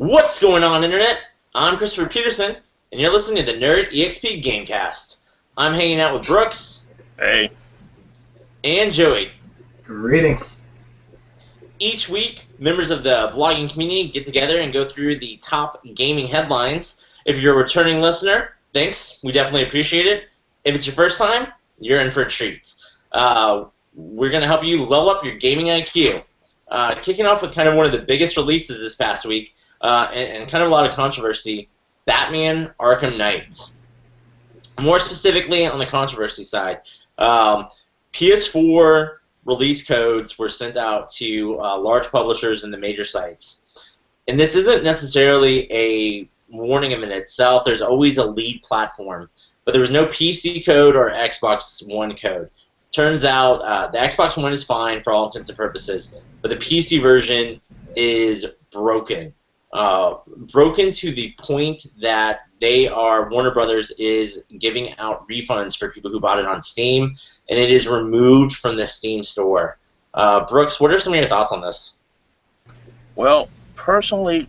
What's going on, Internet? I'm Christopher Peterson, and you're listening to the Nerd EXP Gamecast. I'm hanging out with Brooks. Hey. And Joey. Greetings. Each week, members of the blogging community get together and go through the top gaming headlines. If you're a returning listener, thanks. We definitely appreciate it. If it's your first time, you're in for a treat. We're going to help you level up your gaming IQ. Kicking off with kind of one of the biggest releases this past week, and kind of a lot of controversy, Batman Arkham Knight. More specifically on the controversy side, PS4 release codes were sent out to large publishers and the major sites. And this isn't necessarily a warning in itself. There's always a lead platform. But there was no PC code or Xbox One code. Turns out the Xbox One is fine for all intents and purposes, but the PC version is broken. Broken to the point that Warner Brothers is giving out refunds for people who bought it on Steam, and it is removed from the Steam store. Brooks, what are some of your thoughts on this? Well, personally,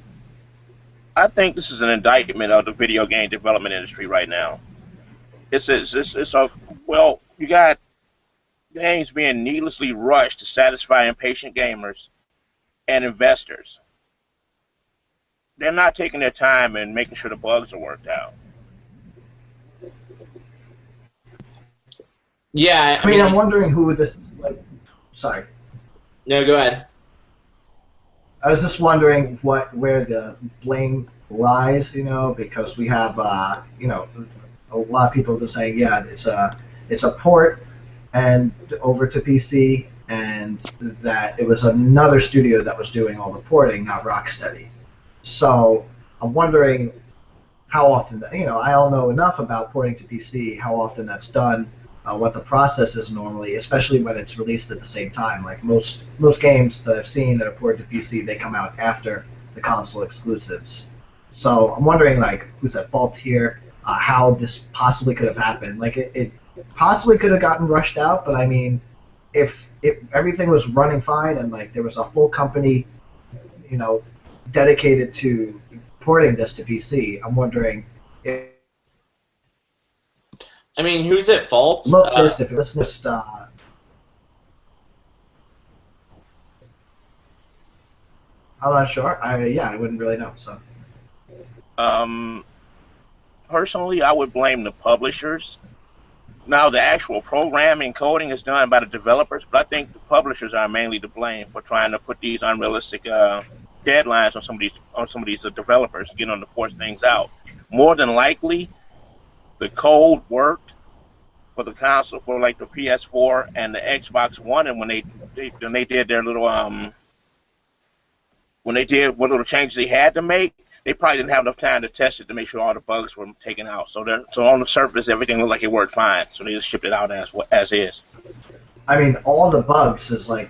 I think this is an indictment of the video game development industry right now. You got games being needlessly rushed to satisfy impatient gamers and investors. They're not taking their time and making sure the bugs are worked out. Yeah, I mean, I'm wondering who this is, sorry. No, go ahead. I was just wondering where the blame lies, because we have, a lot of people have been saying, yeah, it's a port and over to PC, and that it was another studio that was doing all the porting, not Rocksteady. So I'm wondering how often, I don't know enough about porting to PC, how often that's done, what the process is normally, especially when it's released at the same time. Like most games that I've seen that are ported to PC, they come out after the console exclusives. So I'm wondering, who's at fault here, how this possibly could have happened. It possibly could have gotten rushed out, but I mean, if everything was running fine and there was a full company, dedicated to porting this to PC, I'm wondering if. I mean, who's at fault? Look, if it was just. I'm not sure. I wouldn't really know. So. Personally, I would blame the publishers. Now, the actual programming coding is done by the developers, but I think the publishers are mainly to blame for trying to put these unrealistic deadlines on some of these developers, getting them to force things out. More than likely, the code worked for the console, for the PS4 and the Xbox One, and when they did their little what little changes they had to make, they probably didn't have enough time to test it to make sure all the bugs were taken out. So on the surface, everything looked like it worked fine. So they just shipped it out as is. I mean, all the bugs is it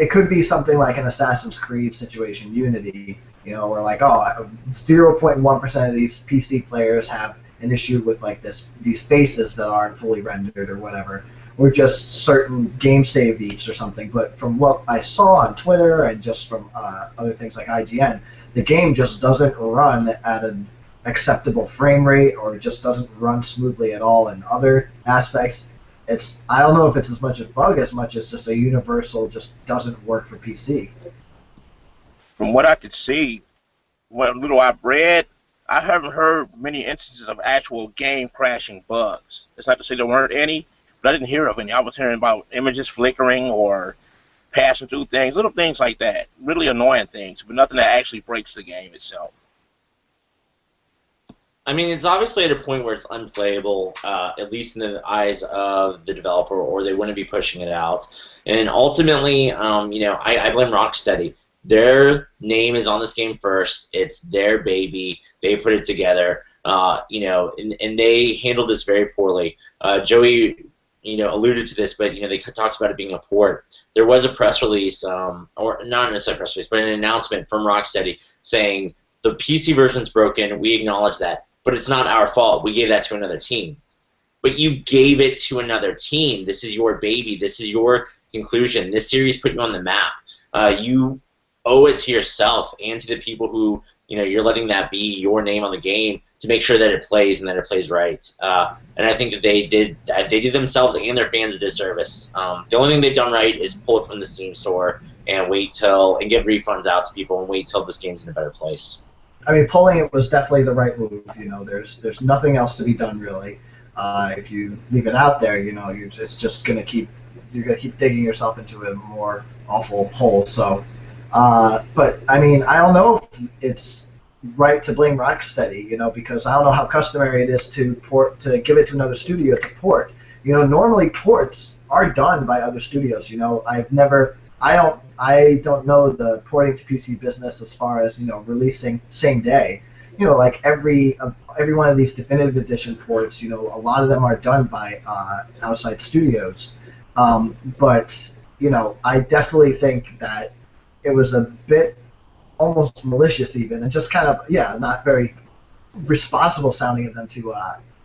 could be something like an Assassin's Creed situation, Unity, where 0.1% of these PC players have an issue with these faces that aren't fully rendered or whatever, or just certain game save beats or something. But from what I saw on Twitter and just from other things like IGN, the game just doesn't run at an acceptable frame rate, or just doesn't run smoothly at all in other aspects. I don't know if it's as much a bug as much as just a universal just doesn't work for PC. From what I could see, what little I've read, I haven't heard many instances of actual game crashing bugs. It's not to say there weren't any, but I didn't hear of any. I was hearing about images flickering or passing through things, little things like that, really annoying things, but nothing that actually breaks the game itself. I mean, it's obviously at a point where it's unplayable, at least in the eyes of the developer, or they wouldn't be pushing it out. And ultimately, I blame Rocksteady. Their name is on this game first. It's their baby. They put it together, and they handled this very poorly. Joey, alluded to this, but they talked about it being a port. There was a press release, or not necessarily a press release, but an announcement from Rocksteady saying the PC version's broken. We acknowledge that. But it's not our fault. We gave that to another team. But you gave it to another team. This is your baby. This is your conclusion. This series put you on the map. You owe it to yourself and to the people who you're letting that be your name on the game to make sure that it plays and that it plays right. And I think that they did themselves and their fans a disservice. The only thing they've done right is pull it from the Steam store and give refunds out to people and wait till this game's in a better place. I mean, pulling it was definitely the right move. There's nothing else to be done really. If you leave it out there, it's just you're gonna keep digging yourself into a more awful hole. So, but I mean, I don't know if it's right to blame Rocksteady, because I don't know how customary it is to give it to another studio to port. Normally ports are done by other studios. I don't know the porting to PC business as far as releasing same day. Like every one of these definitive edition ports, a lot of them are done by outside studios. But I definitely think that it was a bit almost malicious even, and just kind of not very responsible sounding of them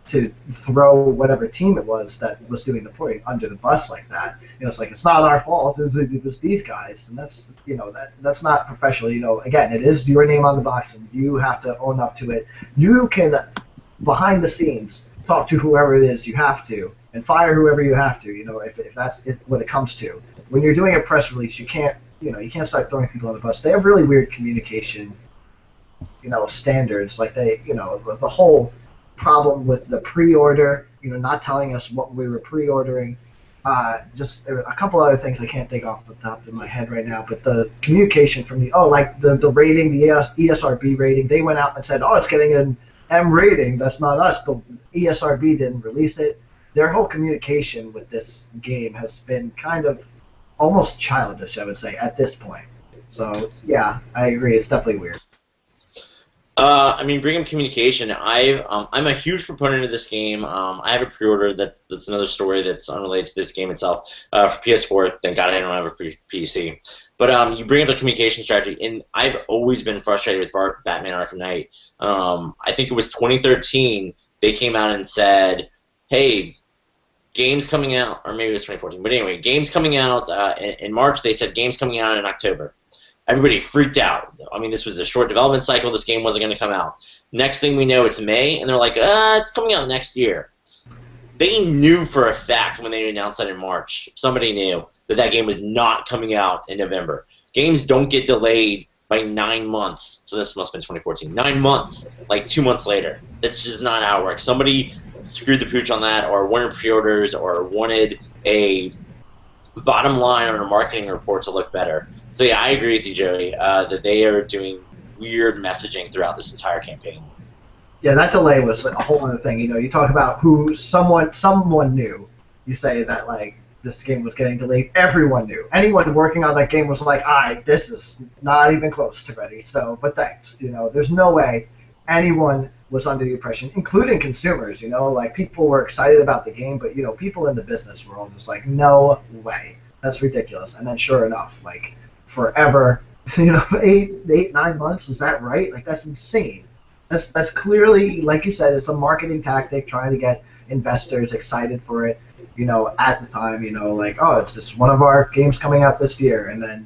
to throw whatever team it was that was doing the porting under the bus like that. It's like, it's not our fault. It was these guys, and that's that's not professional. Again, it is your name on the box, and you have to own up to it. You can, behind the scenes, talk to whoever it is you have to, and fire whoever you have to. If that's what it comes to. When you're doing a press release, you can't start throwing people on the bus. They have really weird communication, standards. Like the whole problem with the pre-order, not telling us what we were pre-ordering. Just a couple other things I can't think off the top of my head right now, but the communication from the rating, the ESRB rating, they went out and said, it's getting an M rating, that's not us, but ESRB didn't release it. Their whole communication with this game has been kind of almost childish, I would say, at this point. So, yeah, I agree, it's definitely weird. I mean, bring up communication. I'm a huge proponent of this game. I have a pre-order. That's another story that's unrelated to this game itself. For PS4, thank God I don't have a PC. But you bring up the communication strategy, and I've always been frustrated with Batman Arkham Knight. I think it was 2013. They came out and said, "Hey, game's coming out," or maybe it was 2014. But anyway, game's coming out in March. They said game's coming out in October. Everybody freaked out. I mean, this was a short development cycle. This game wasn't going to come out. Next thing we know, it's May, and they're like, it's coming out next year. They knew for a fact when they announced that in March, somebody knew that game was not coming out in November. Games don't get delayed by 9 months. So this must have been 2014. 9 months, like 2 months later. That's just not how it works. Somebody screwed the pooch on that, or wanted pre-orders, or wanted a bottom line on a marketing report to look better. So yeah, I agree with you, Joey, that they are doing weird messaging throughout this entire campaign. Yeah, that delay was a whole other thing. You talk about who someone knew. You say that this game was getting delayed. Everyone knew. Anyone working on that game was like, this is not even close to ready. So, but thanks. There's no way anyone was under the impression, including consumers. People were excited about the game, but people in the business were all just like, no way, that's ridiculous. And then sure enough, forever, 9 months, is that right? That's insane. That's clearly, like you said, it's a marketing tactic trying to get investors excited for it. At the time, it's just one of our games coming out this year, and then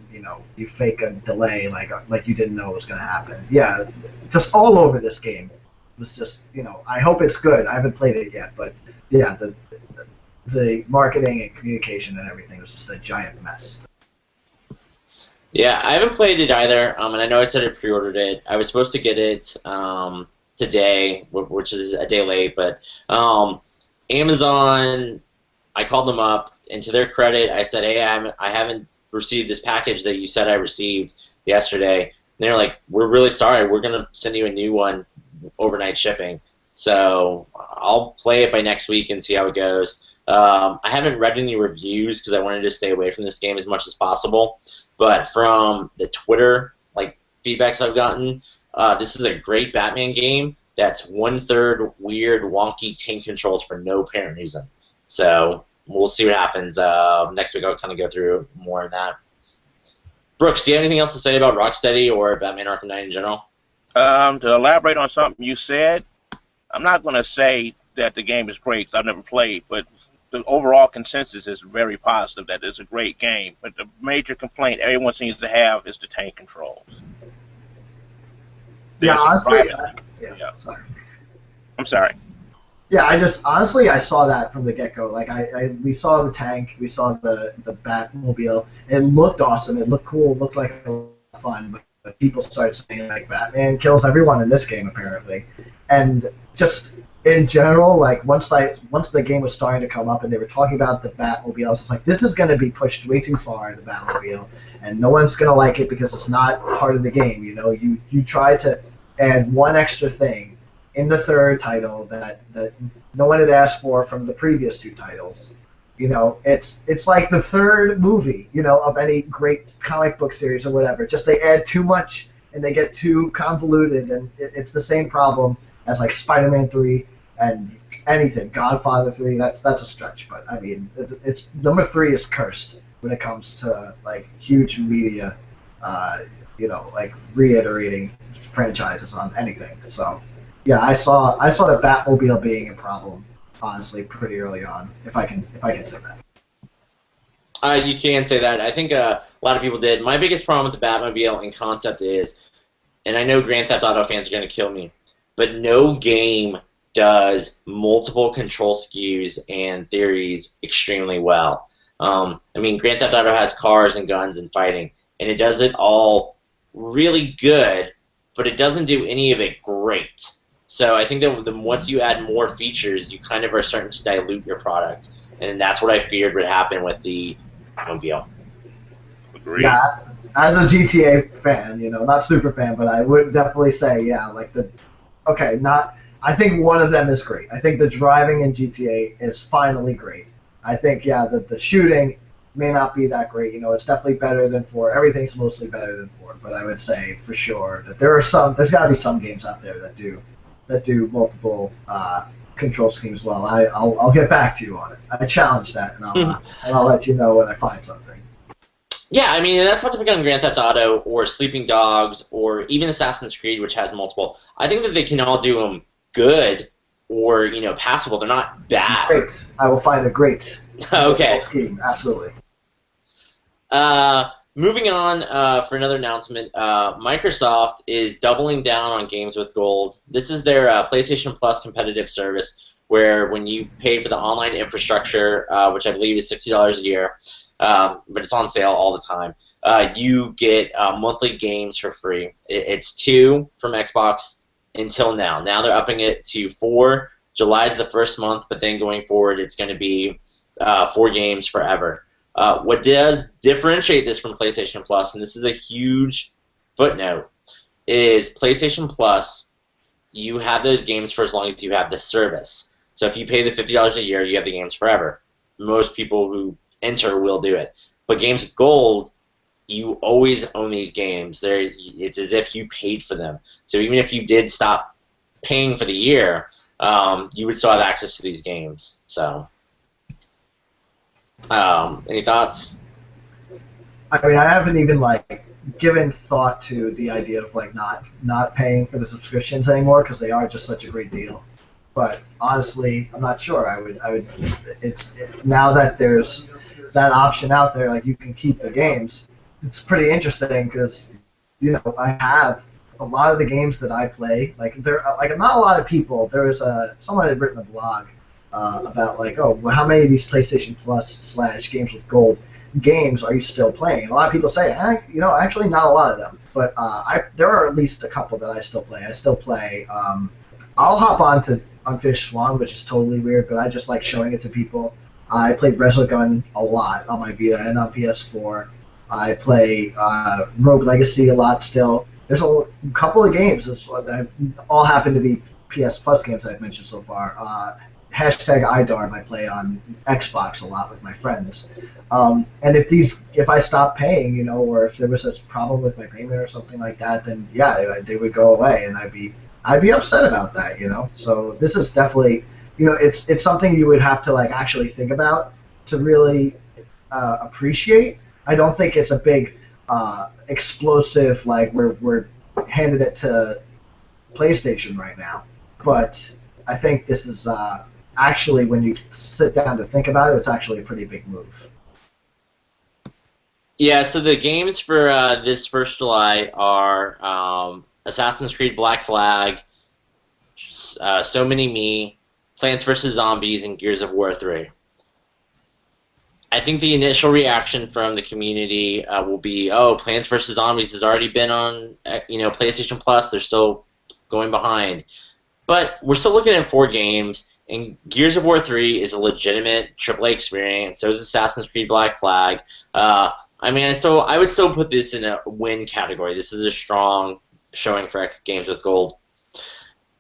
you fake a delay like you didn't know it was going to happen. Yeah, just all over this game. It was just I hope it's good. I haven't played it yet, but yeah, the marketing and communication and everything was just a giant mess. Yeah, I haven't played it either, and I know I said I pre-ordered it. I was supposed to get it today, which is a day late, but Amazon, I called them up, and to their credit, I said, hey, I haven't received this package that you said I received yesterday. And they're like, we're really sorry. We're going to send you a new one, overnight shipping. So I'll play it by next week and see how it goes. I haven't read any reviews because I wanted to stay away from this game as much as possible. But from the Twitter feedbacks I've gotten, this is a great Batman game that's 1/3 weird, wonky tank controls for no apparent reason. So we'll see what happens. Next week I'll kind of go through more of that. Brooks, do you have anything else to say about Rocksteady or Batman Arkham Knight in general? To elaborate on something you said, I'm not going to say that the game is great 'cause I've never played, but the overall consensus is very positive that it's a great game. But the major complaint everyone seems to have is the tank controls. Yeah, There's some honestly, driving. Yeah. sorry. I'm sorry. Yeah, I just honestly I saw that from the get go. Like we saw the tank, we saw the Batmobile. It looked awesome. It looked cool. It looked like a lot of fun. But people started saying like Batman kills everyone in this game apparently, and just in general, like once the game was starting to come up and they were talking about the Batmobile, I was like, this is going to be pushed way too far, the Batmobile, and no one's going to like it because it's not part of the game. You know, you try to add one extra thing in the third title that no one had asked for from the previous two titles. You know, it's like the third movie, you know, of any great comic book series or whatever. Just they add too much and they get too convoluted, and it's the same problem as like Spider-Man 3 and anything. Godfather 3, that's a stretch, but I mean, it's number 3 is cursed when it comes to like huge media, you know, like reiterating franchises on anything. So. Yeah, I saw the Batmobile being a problem, honestly, pretty early on. If I can say that. You can say that. I think a lot of people did. My biggest problem with the Batmobile in concept is, and I know Grand Theft Auto fans are going to kill me, but no game does multiple control SKUs and theories extremely well. I mean, Grand Theft Auto has cars and guns and fighting, and it does it all really good, but it doesn't do any of it great. So I think that once you add more features, you kind of are starting to dilute your product, and that's what I feared would happen with the Mobile. Agreed. Yeah, as a GTA fan, you know, not super fan, but I would definitely say, yeah, like I think one of them is great. I think the driving in GTA is finally great. I think, yeah, the shooting may not be that great. You know, it's definitely better than 4. Everything's mostly better than 4, but I would say for sure that there's got to be some games out there that do multiple control schemes well. I'll get back to you on it. I challenge that, and I'll let you know when I find something. Yeah, I mean, that's not to pick on Grand Theft Auto or Sleeping Dogs or even Assassin's Creed, which has multiple. I think that they can all do them good or, you know, passable. They're not bad. Great. I will find a great okay. scheme. Absolutely. Moving on for another announcement, Microsoft is doubling down on games with gold. This is their PlayStation Plus competitive service, where when you pay for the online infrastructure, which I believe is $60 a year, but it's on sale all the time, you get monthly games for free. It's 2 from Xbox until now. Now they're upping it to 4. July is the first month, but then going forward, it's going to be 4 games forever. What does differentiate this from PlayStation Plus, and this is a huge footnote, is PlayStation Plus, you have those games for as long as you have the service. So if you pay the $50 a year, you have the games forever. Most people who enter will do it. But games with gold, you always own these games. It's as if you paid for them. So even if you did stop paying for the year, you would still have access to these games. So... any thoughts? I mean, I haven't even like given thought to the idea of like not paying for the subscriptions anymore because they are just such a great deal. But honestly, I'm not sure. I would. Now that there's that option out there, like you can keep the games. It's pretty interesting because you know I have a lot of the games that I play. Like not a lot of people. There was someone had written a blog. About like, oh, well, how many of these PlayStation Plus / games with gold games are you still playing? And a lot of people say, you know, actually not a lot of them, but there are at least a couple that I still play. I still play. I'll hop on to Unfinished Swan, which is totally weird, but I just like showing it to people. I played Resogun a lot on my Vita and on PS4. I play Rogue Legacy a lot still. There's a couple of games that all happen to be PS Plus games I've mentioned so far. #IDARB I play on Xbox a lot with my friends. And if I stop paying, you know, or if there was a problem with my payment or something like that, then yeah, they would go away, and I'd be upset about that, you know. So this is definitely, you know, it's something you would have to like actually think about to really appreciate. I don't think it's a big explosive like we're handing it to PlayStation right now, but I think this is actually, when you sit down to think about it, it's actually a pretty big move. Yeah, so the games for this 1st July are Assassin's Creed Black Flag, So Many Me, Plants vs. Zombies, and Gears of War 3. I think the initial reaction from the community will be, oh, Plants vs. Zombies has already been on PlayStation Plus. They're still going behind. But we're still looking at 4 games, and Gears of War 3 is a legitimate AAA experience. So is Assassin's Creed Black Flag. I would still put this in a win category. This is a strong showing for Epic Games with Gold.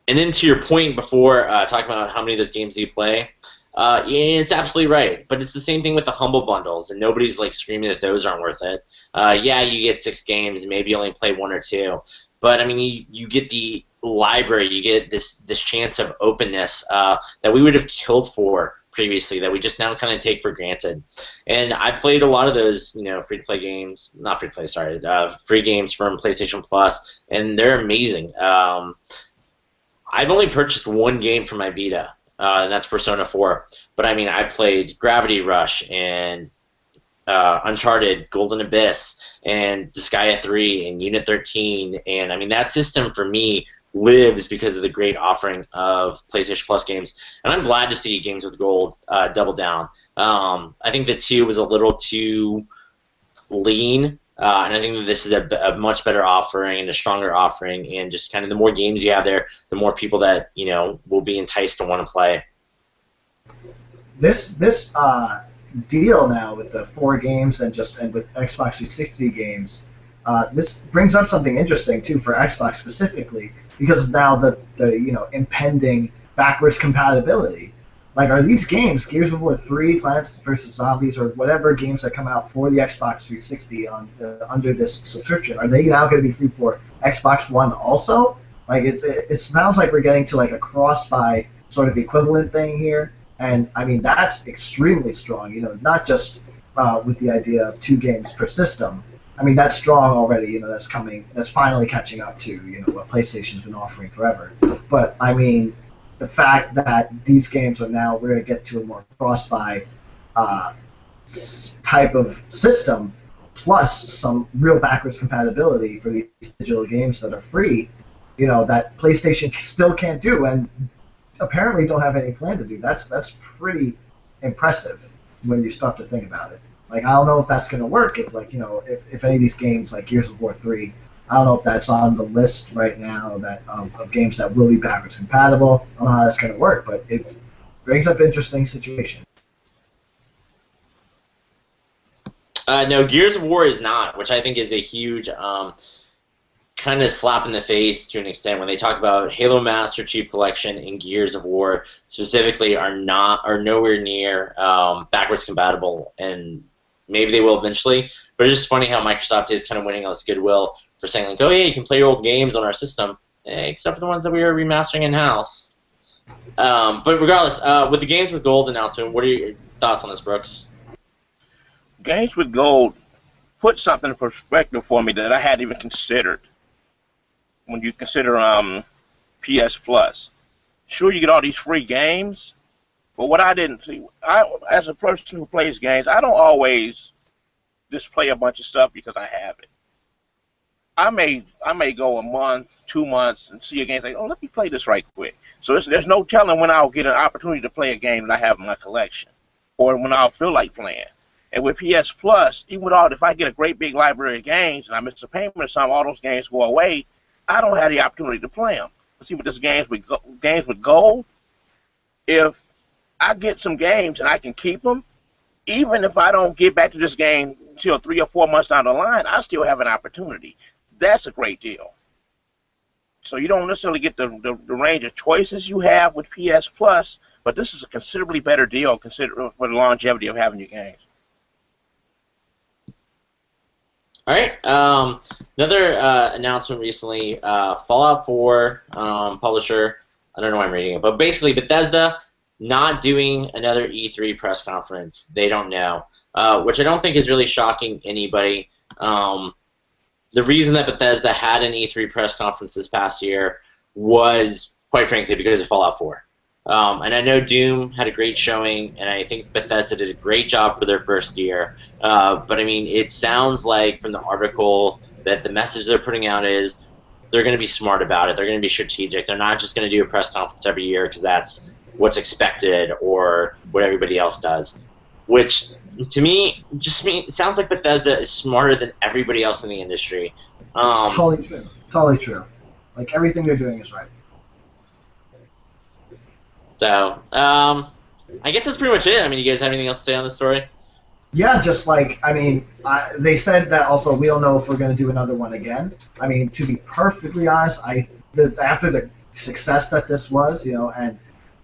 And then to your point before, talking about how many of those games do you play, yeah, it's absolutely right. But it's the same thing with the Humble Bundles, and nobody's like screaming that those aren't worth it. Yeah, you get 6 games, maybe you only play 1 or 2. But, I mean, you get the library, you get this chance of openness that we would have killed for previously, that we just now kind of take for granted. And I played a lot of those, free-to-play games, not free-to-play, sorry, free games from PlayStation Plus, and they're amazing. I've only purchased 1 game for my Vita, and that's Persona 4. But, I mean, I played Gravity Rush and Uncharted, Golden Abyss, and Disgaea 3, and Unit 13, and, I mean, that system, for me, lives because of the great offering of PlayStation Plus games, and I'm glad to see Games with Gold double down. I think the 2 was a little too lean, and I think that this is a much better offering and a stronger offering, and just kind of the more games you have there, the more people that will be enticed to want to play. This deal now with the 4 games and with Xbox 360 games, this brings up something interesting too for Xbox specifically, because of now the impending backwards compatibility. Like, are these games, Gears of War 3, Plants vs. Zombies, or whatever games that come out for the Xbox 360 under this subscription, are they now going to be free for Xbox One also? Like, it sounds like we're getting to like a cross-buy sort of equivalent thing here, and I mean that's extremely strong. Not just with the idea of 2 games per system. I mean, that's strong already, that's finally catching up to, what PlayStation's been offering forever. But, I mean, the fact that these games are now, we're going to get to a more cross-buy type of system, plus some real backwards compatibility for these digital games that are free, that PlayStation still can't do, and apparently don't have any plan to do. That's pretty impressive when you start to think about it. Like, I don't know if that's going to work. If if any of these games, like Gears of War 3, I don't know if that's on the list right now of games that will be backwards compatible. I don't know how that's going to work, but it brings up interesting situations. No, Gears of War is not, which I think is a huge kind of slap in the face to an extent when they talk about Halo Master Chief Collection and Gears of War specifically are nowhere near backwards compatible, and maybe they will eventually. But it's just funny how Microsoft is kind of winning all this goodwill for saying, like, oh, yeah, you can play your old games on our system, except for the ones that we are remastering in-house. But regardless, with the Games with Gold announcement, what are your thoughts on this, Brooks? Games with Gold put something in perspective for me that I hadn't even considered. When you consider PS Plus, sure, you get all these free games, but what I didn't see, as a person who plays games, I don't always just play a bunch of stuff because I have it. I may go a month, 2 months, and see a game, like, oh, let me play this right quick. So there's no telling when I'll get an opportunity to play a game that I have in my collection, or when I'll feel like playing. And with PS Plus, even with all, if I get a great big library of games and I miss a payment or something, all those games go away. I don't have the opportunity to play them. See, with this games with Gold, if I get some games and I can keep them, even if I don't get back to this game until 3 or 4 months down the line, I still have an opportunity. That's a great deal. So you don't necessarily get the range of choices you have with PS Plus, but this is a considerably better deal considering for the longevity of having your games. All right. Another announcement recently, Fallout 4 publisher, I don't know why I'm reading it, but basically Bethesda not doing another E3 press conference. They don't know, which I don't think is really shocking anybody. The reason that Bethesda had an E3 press conference this past year was, quite frankly, because of Fallout 4. And I know Doom had a great showing, and I think Bethesda did a great job for their first year. But I mean, it sounds like from the article that the message they're putting out is they're going to be smart about it. They're going to be strategic. They're not just going to do a press conference every year because that's what's expected or what everybody else does. Which, to me, sounds like Bethesda is smarter than everybody else in the industry. It's totally true. Totally true. Like, everything they're doing is right. So, I guess that's pretty much it. I mean, you guys have anything else to say on this story? Yeah, just like, I mean, they said that also we don't know if we're going to do another one again. I mean, to be perfectly honest, after the success that this was, you know, and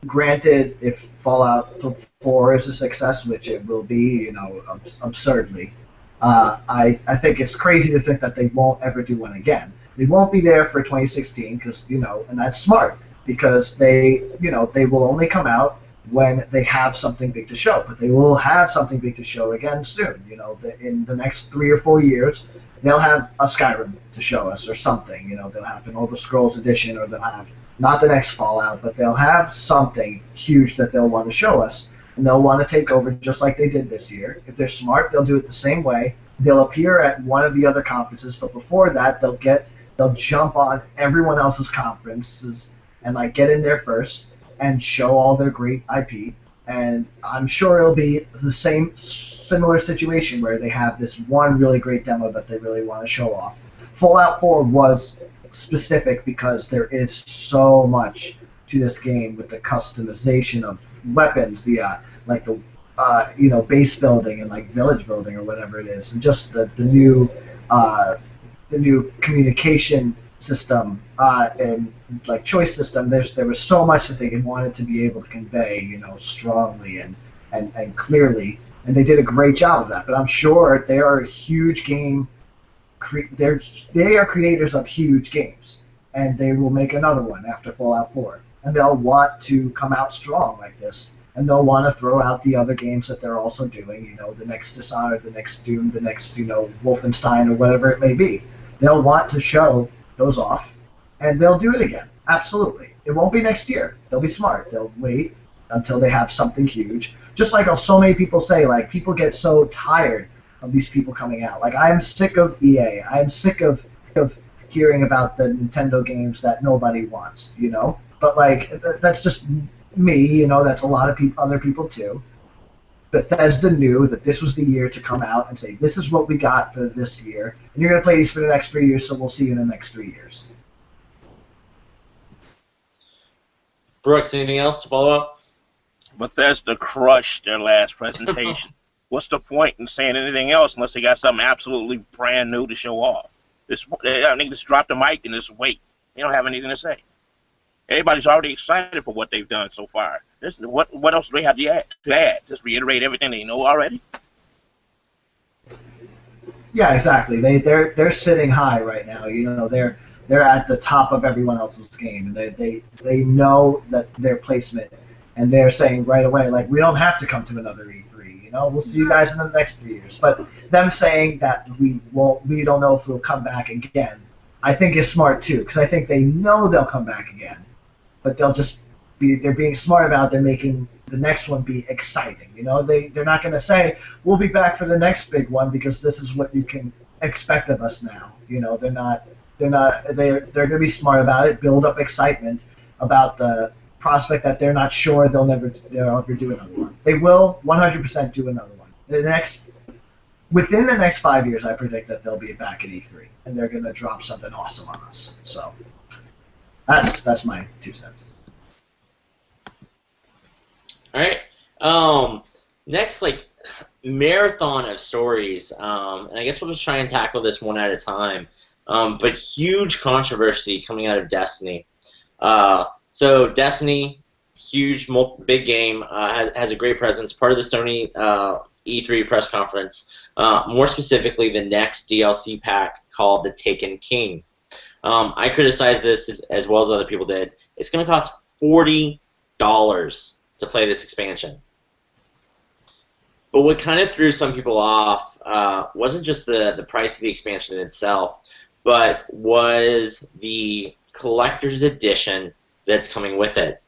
granted, if Fallout 4 is a success, which it will be, you know, absurdly, I think it's crazy to think that they won't ever do one again. They won't be there for 2016 because, you know, and that's smart because they, you know, they will only come out when they have something big to show. But they will have something big to show again soon. You know, in the next 3 or 4 years, they'll have a Skyrim to show us or something. You know, they'll have an Elder Scrolls edition, or they'll have not the next Fallout, but they'll have something huge that they'll want to show us, and they'll want to take over just like they did this year. If they're smart, they'll do it the same way. They'll appear at one of the other conferences, but before that, they'll jump on everyone else's conferences and like get in there first and show all their great IP. And I'm sure it'll be the similar situation where they have this one really great demo that they really want to show off. Fallout 4 was specific because there is so much to this game with the customization of weapons, the you know, base building and like village building or whatever it is, and just the new communication system and like choice system. There was so much that they wanted to be able to convey, you know, strongly and clearly, and they did a great job of that. But I'm sure they are a huge game. They are creators of huge games, and they will make another one after Fallout 4, and they'll want to come out strong like this, and they'll want to throw out the other games that they're also doing. You know, the next Dishonored, the next Doom, the next, you know, Wolfenstein or whatever it may be. They'll want to show those off, and they'll do it again. Absolutely. It won't be next year. They'll be smart. They'll wait until they have something huge. Just like so many people say, like, people get so tired of these people coming out. Like, I'm sick of EA. I'm sick of hearing about the Nintendo games that nobody wants, you know? But, like, that's just me, you know, that's a lot of other people too. Bethesda knew that this was the year to come out and say, this is what we got for this year, and you're going to play these for the next 3 years, so we'll see you in the next 3 years. Brooks, anything else to follow up? Bethesda crushed their last presentation. What's the point in saying anything else unless they got something absolutely brand new to show off? I think just drop the mic and just wait. They don't have anything to say. Everybody's already excited for what they've done so far. What else do they have to add? Just reiterate everything they know already? Yeah, exactly. They're sitting high right now. You know, they're at the top of everyone else's game. They know that their placement, and they're saying right away, like, we don't have to come to another E3. You know, we'll see you guys in the next 3 years. But them saying that we don't know if we'll come back again, I think is smart too, because I think they know they'll come back again, but they're being smart about it. They're making the next one be exciting. You know, they're not going to say we'll be back for the next big one because this is what you can expect of us now. You know, they're going to be smart about it, build up excitement about the prospect that they're not sure they'll ever do another one. They will 100% do another one. Within the next 5 years, I predict that they'll be back at E3, and they're going to drop something awesome on us. So that's my 2 cents. All right. Next, like, marathon of stories, and I guess we'll just try and tackle this one at a time. But huge controversy coming out of Destiny. So Destiny, huge, big game, has a great presence. Part of the Sony E3 press conference. More specifically, the next DLC pack called the Taken King. I criticized this as well as other people did. It's going to cost $40 to play this expansion. But what kind of threw some people off wasn't just the price of the expansion itself, but was the collector's edition that's coming with it.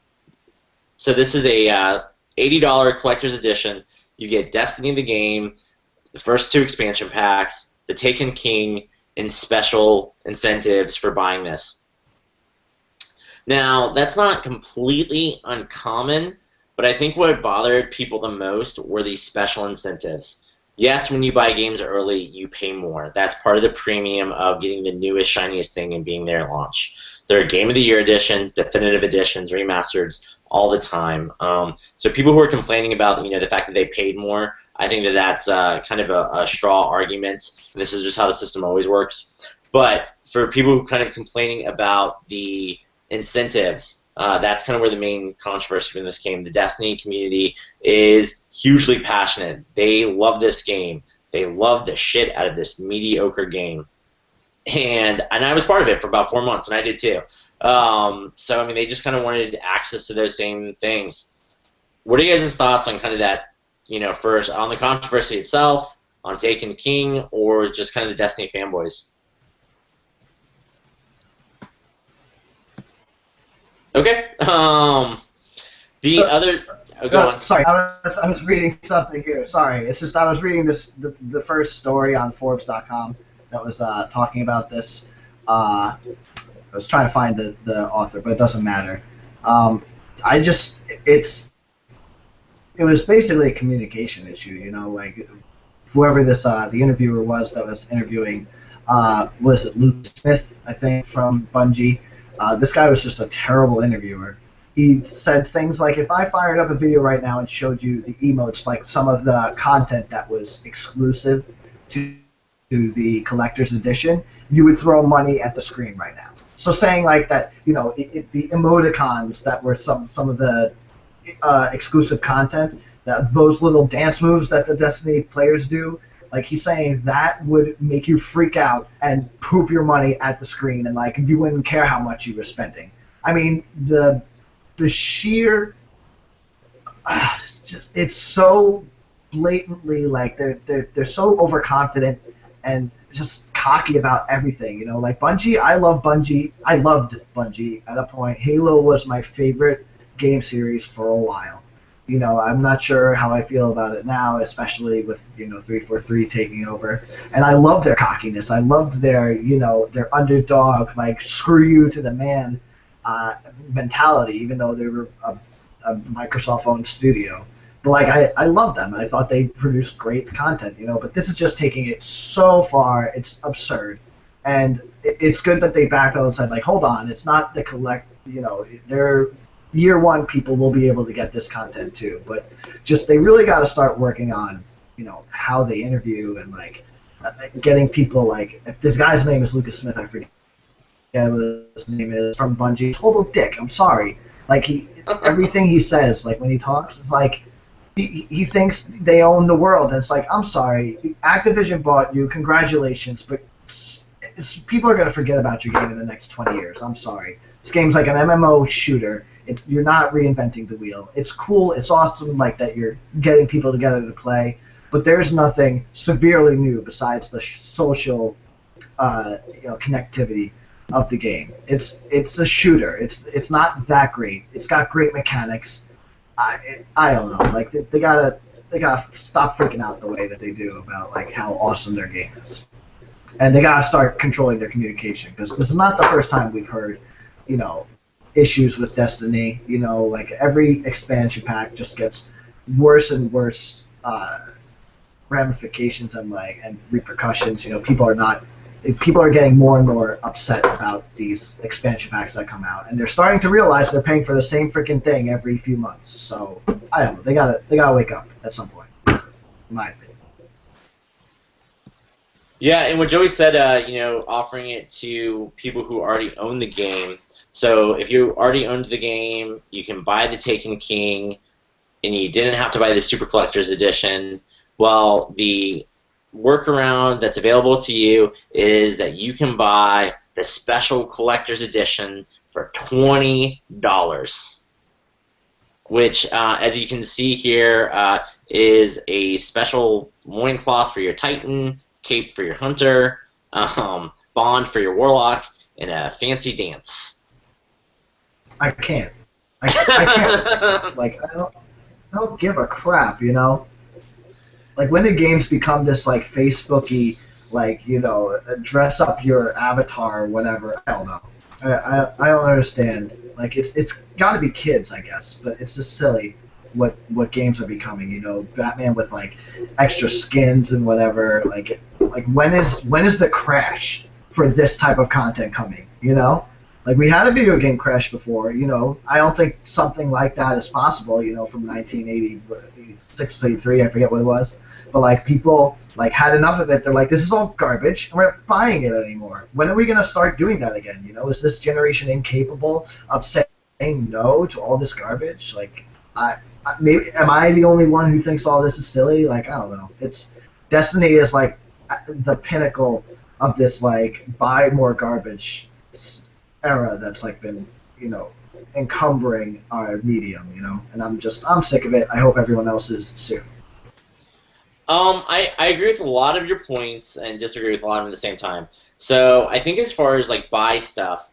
So this is a $80 collector's edition. You get Destiny the game, the first 2 expansion packs, the Taken King, and special incentives for buying this. Now, that's not completely uncommon, but I think what bothered people the most were these special incentives. Yes, when you buy games early, you pay more. That's part of the premium of getting the newest, shiniest thing and being there at launch. There are Game of the Year editions, definitive editions, remasters all the time. So people who are complaining about the fact that they paid more, I think that that's kind of a straw argument. This is just how the system always works. But for people who are kind of complaining about the incentives, that's kind of where the main controversy from this came. The Destiny community is hugely passionate. They love this game. They love the shit out of this mediocre game. And I was part of it for about 4 months, and I did too. So, I mean, they just kind of wanted access to those same things. What are you guys' thoughts on kind of that, first, on the controversy itself, on Taken King, or just kind of the Destiny fanboys? Okay. The other. Oh, go on. Sorry, I was reading something here. Sorry, it's just I was reading the first story on Forbes.com that was talking about this. I was trying to find the author, but it doesn't matter. It was basically a communication issue. Like whoever the interviewer was that was interviewing, was it Luke Smith, I think, from Bungie. This guy was just a terrible interviewer. He said things like, if I fired up a video right now and showed you the emotes, like some of the content that was exclusive to the collector's edition, you would throw money at the screen right now. So saying like that, the emoticons that were some of the exclusive content, those little dance moves that the Destiny players do, like he's saying that would make you freak out and poop your money at the screen, and like you wouldn't care how much you were spending. I mean, the sheer, it's so blatantly like they're so overconfident and just cocky about everything. Like Bungie, I loved Bungie at a point. Halo was my favorite game series for a while. I'm not sure how I feel about it now, especially with 343 taking over. And I love their cockiness. I loved their their underdog, like screw you to the man mentality, even though they were a Microsoft-owned studio. But like I love them, and I thought they produced great content. But this is just taking it so far. It's absurd, and it's good that they backed out and said like, hold on, it's not the they're Year 1 people will be able to get this content too, but just they really got to start working on how they interview and like getting people, like if this guy's name is Lucas Smith, I forget what his name is, from Bungie, total dick. I'm sorry, like everything he says, like when he talks, it's like he thinks they own the world, and it's like, I'm sorry, Activision bought you, congratulations, but people are gonna forget about your game in the next 20 years. I'm sorry. This game's like an MMO shooter. You're not reinventing the wheel. It's cool. It's awesome, like that you're getting people together to play. But there's nothing severely new besides the social, connectivity of the game. It's a shooter. It's not that great. It's got great mechanics. I don't know. Like they gotta stop freaking out the way that they do about like how awesome their game is, and they gotta start controlling their communication, because this is not the first time we've heard, issues with Destiny. Like every expansion pack just gets worse and worse ramifications and repercussions. People are getting more and more upset about these expansion packs that come out, and they're starting to realize they're paying for the same freaking thing every few months. So I don't know. They gotta wake up at some point, in my opinion. Yeah, and what Joey said, offering it to people who already own the game. So if you already owned the game, you can buy the Taken King, and you didn't have to buy the Super Collector's Edition. Well, the workaround that's available to you is that you can buy the Special Collector's Edition for $20, which, as you can see here, is a special loincloth for your Titan, cape for your Hunter, bond for your Warlock, and a fancy dance. I can't. I can't with this stuff. Like I don't give a crap, you know. Like when the games become this like Facebooky, like dress up your avatar or whatever. I don't know. I don't understand. Like it's got to be kids, I guess, but it's just silly what games are becoming. You know, Batman with like extra skins and whatever. Like when is the crash for this type of content coming? You know, like we had a video game crash before. You know, I don't think something like that is possible. You know, from 1986 to 83, I forget what it was. But like people like had enough of it. They're like, this is all garbage, and we're not buying it anymore. When are we gonna start doing that again? You know, is this generation incapable of saying no to all this garbage? Like, maybe am I the only one who thinks all this is silly? Like, I don't know. It's Destiny is like the pinnacle of this like buy more garbage era that's like been encumbering our medium. And I'm sick of it. I hope everyone else is soon. I agree with a lot of your points and disagree with a lot of them at the same time. So I think as far as like buy stuff,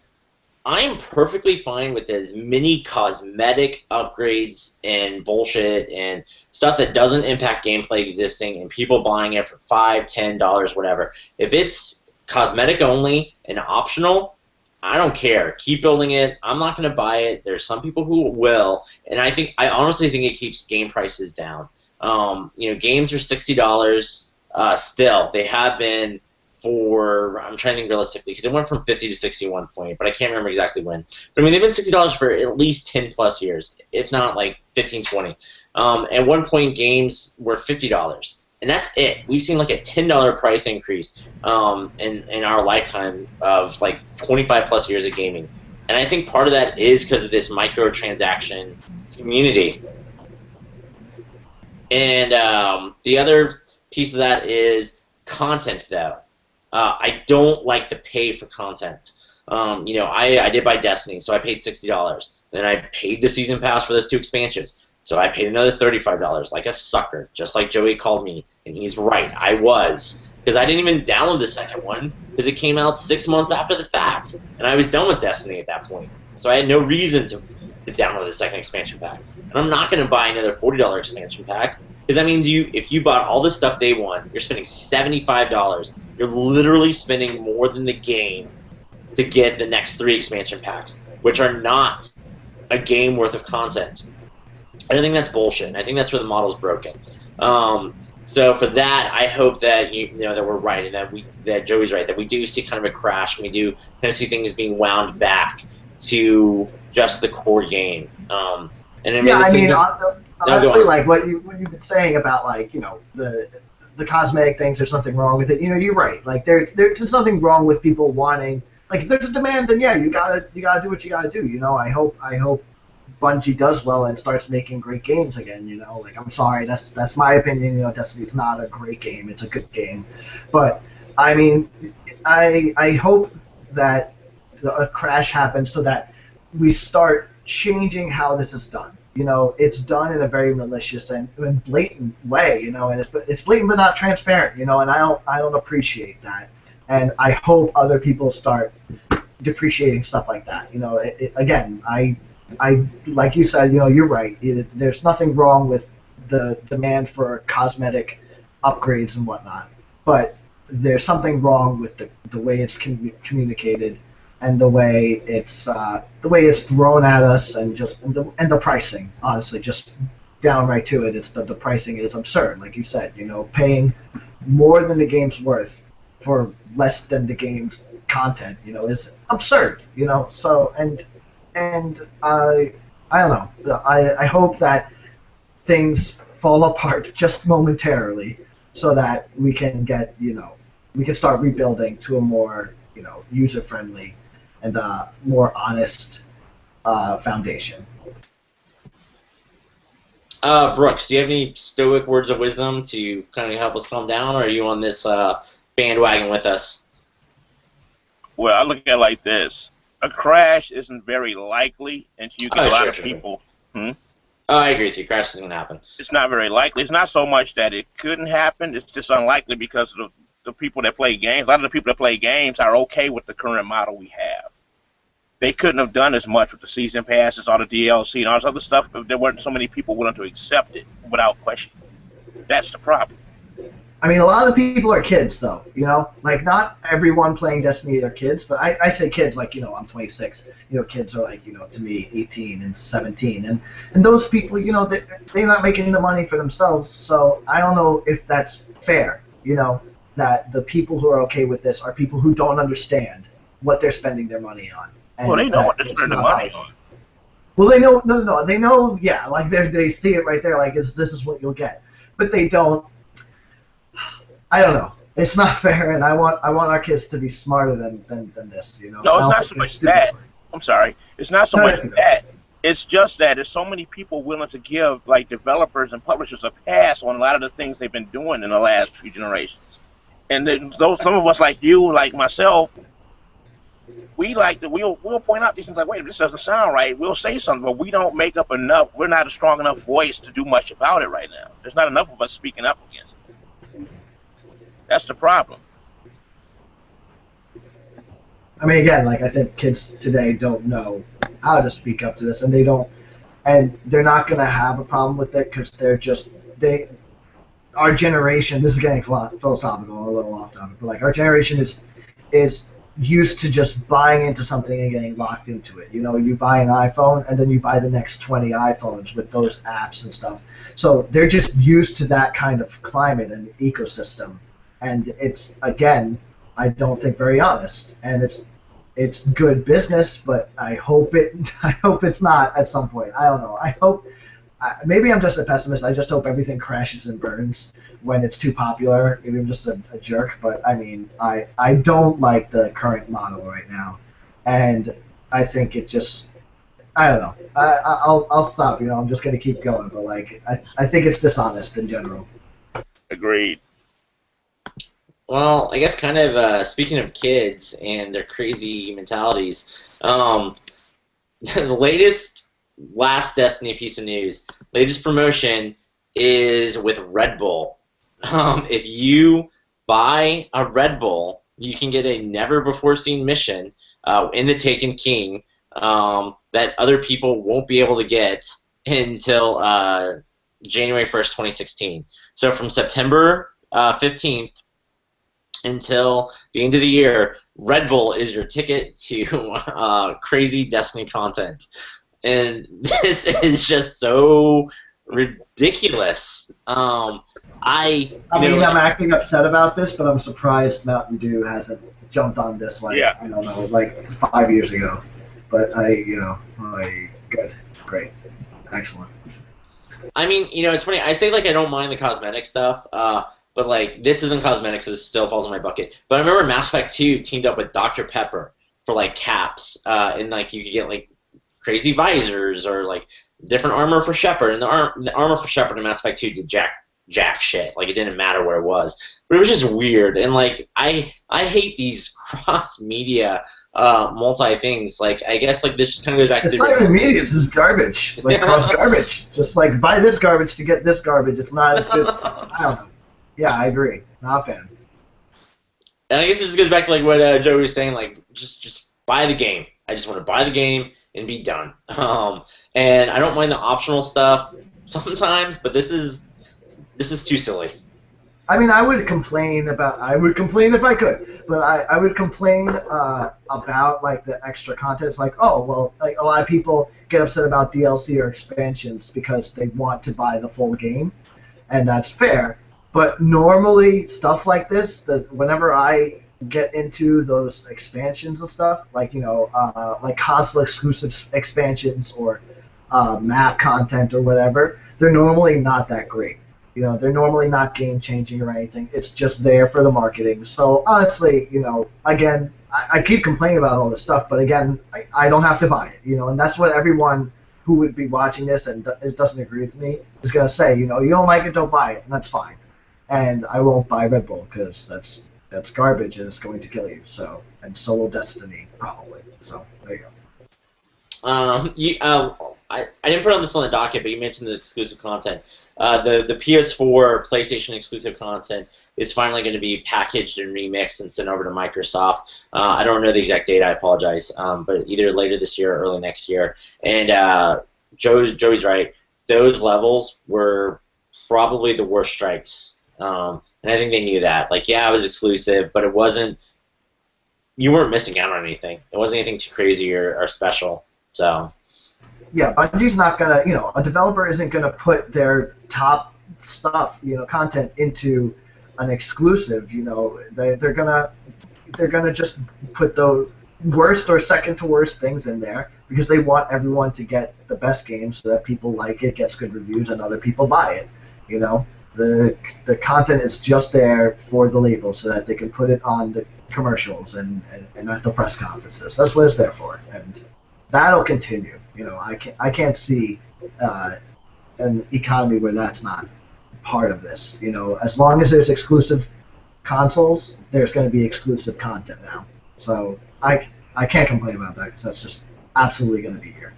I'm perfectly fine with as many cosmetic upgrades and bullshit and stuff that doesn't impact gameplay existing and people buying it for $5, $10, whatever. If it's cosmetic only and optional, I don't care. Keep building it. I'm not going to buy it. There's some people who will, and I honestly think it keeps game prices down. Games are $60 still. They have been for, I'm trying to think realistically, because it went from 50 to 60 at one point, but I can't remember exactly when. But I mean, they've been $60 for at least 10 plus years, if not like 15, 20. At one point, games were $50. And that's it. We've seen like a $10 price increase in our lifetime of like 25 plus years of gaming. And I think part of that is because of this microtransaction community. And the other piece of that is content, though. I don't like to pay for content. I did buy Destiny, so I paid $60. Then I paid the season pass for those 2 expansions. So I paid another $35 like a sucker, just like Joey called me, and he's right. I was. Because I didn't even download the second one because it came out 6 months after the fact. And I was done with Destiny at that point. So I had no reason to download the second expansion pack. And I'm not going to buy another $40 expansion pack because that means if you bought all this stuff day one, you're spending $75. You're literally spending more than the game to get the next 3 expansion packs, which are not a game worth of content. I think that's bullshit. I think that's where the model's broken. So for that, I hope that that we're right and that Joey's right, that we do see kind of a crash and we do kind of see things being wound back to just the core game. Honestly, like what you've been saying about like the cosmetic things, there's nothing wrong with it. You're right. Like there's nothing wrong with people wanting, like if there's a demand, then yeah, you gotta do what you gotta do. I hope Bungie does well and starts making great games again. Like I'm sorry, that's my opinion. Destiny's not a great game; it's a good game, but I mean, I hope that a crash happens so that we start changing how this is done. It's done in a very malicious and blatant way. And it's blatant but not transparent. And I don't appreciate that. And I hope other people start depreciating stuff like that. Again, I like you said, you're right. There's nothing wrong with the demand for cosmetic upgrades and whatnot, but there's something wrong with the way it's communicated and the way it's thrown at us and the pricing. Honestly, just downright to it, it's the pricing is absurd. Like you said, paying more than the game's worth for less than the game's content, is absurd. So and I don't know. I hope that things fall apart just momentarily, so that we can get we can start rebuilding to a more user friendly and more honest foundation. Brooks, do you have any stoic words of wisdom to kind of help us calm down, or are you on this bandwagon with us? Well, I look at it like this. A crash isn't very likely until you get a lot of people. Oh, I agree with you. Crash isn't going to happen. It's not very likely. It's not so much that it couldn't happen. It's just unlikely because of the people that play games. A lot of the people that play games are okay with the current model we have. they couldn't have done as much with the season passes, all the DLC, and all this other stuff if there weren't so many people willing to accept it without question. That's the problem. I mean, a lot of the people are kids, though, you know? Like, not everyone playing Destiny are kids, but I say kids like, you know, I'm 26. You know, kids are like, you know, to me, 18 and 17. And those people, you know, they're not making the money for themselves, so I don't know if that's fair, you know, that the people who are okay with this are people who don't understand what they're spending their money on. And well, they know what they're spending their money on. Well, they know, no, they know, yeah, like they see it right there, like this is what you'll get. But they don't. I don't know. It's not fair, and I want our kids to be smarter than this. You know. No, it's not so much that. I'm sorry. It's not so much that. It's just that there's so many people willing to give like developers and publishers a pass on a lot of the things they've been doing in the last few generations. And then those some of us like you, like myself, we like to we'll point out these things like, wait, this doesn't sound right. We'll say something, but we don't make up enough. We're not a strong enough voice to do much about it right now. There's not enough of us speaking up against it. That's the problem. I mean, again, like I think kids today don't know how to speak up to this, and they're not going to have a problem with it because our generation. This is getting philosophical, a little off topic, but like our generation is used to just buying into something and getting locked into it. You know, you buy an iPhone and then you buy the next 20 iPhones with those apps and stuff. So they're just used to that kind of climate and ecosystem. And it's, again, I don't think very honest, and it's good business, but I hope it's not at some point. I don't know. I hope maybe I'm just a pessimist. I just hope everything crashes and burns when it's too popular. Maybe I'm just a jerk, but I mean, I don't like the current model right now, and I think it just I don't know. I'll stop. You know, I'm just gonna keep going, but like I think it's dishonest in general. Agreed. Well, I guess kind of speaking of kids and their crazy mentalities, the last Destiny piece of news, latest promotion is with Red Bull. If you buy a Red Bull, you can get a never-before-seen mission in the Taken King that other people won't be able to get until January 1st, 2016. So from September 15th until the end of the year, Red Bull is your ticket to crazy Destiny content. And this is just so ridiculous. I'm acting upset about this, but I'm surprised Mountain Dew hasn't jumped on this I don't know, like 5 years ago. But good, great, excellent. I mean, it's funny. I say like I don't mind the cosmetic stuff, but like this isn't cosmetics. So this still falls in my bucket. But I remember Mass Effect 2 teamed up with Dr. Pepper for like caps, and like you could get like crazy visors or like different armor for Shepard. And the armor for Shepard in Mass Effect 2 did jack shit. Like it didn't matter where it was. But it was just weird. And like I hate these cross media multi things. Like I guess like this just kind of goes back to. It's not even media. It's just garbage. Like cross garbage. Just like buy this garbage to get this garbage. It's not as good. I don't know. Yeah, I agree. Not a fan. And I guess it just goes back to like what Joe was saying. Like just buy the game. I just want to buy the game and be done. And I don't mind the optional stuff sometimes, but this is too silly. I mean, I would complain if I could, but I would complain about like the extra content. It's like, oh well, like a lot of people get upset about DLC or expansions because they want to buy the full game, and that's fair. But normally stuff like this, whenever I get into those expansions and stuff, like like console exclusive expansions or map content or whatever, they're normally not that great. They're normally not game-changing or anything. It's just there for the marketing. So, honestly, again, I keep complaining about all this stuff, but again, I don't have to buy it, and that's what everyone who would be watching this and doesn't agree with me is going to say, you don't like it, don't buy it, and that's fine. And I won't buy Red Bull because that's garbage and it's going to kill you. So, and so will Destiny, probably. So, there you go. I didn't put on this on the docket, but you mentioned the exclusive content. The PS4 PlayStation exclusive content is finally going to be packaged and remixed and sent over to Microsoft. I don't know the exact date. I apologize, but either later this year or early next year. And Joey's right. Those levels were probably the worst strikes, and I think they knew that. Like, yeah, it was exclusive, but it wasn't. You weren't missing out on anything. It wasn't anything too crazy or special. So. Yeah, Bungie's not gonna, a developer isn't gonna put their top stuff, content into an exclusive. They're gonna just put the worst or second to worst things in there because they want everyone to get the best game so that people like it, gets good reviews, and other people buy it. The content is just there for the label so that they can put it on the commercials and at the press conferences. That's what it's there for, and that'll continue. I can't see an economy where that's not part of this. As long as there's exclusive consoles, there's going to be exclusive content now. So I can't complain about that because that's just absolutely going to be here.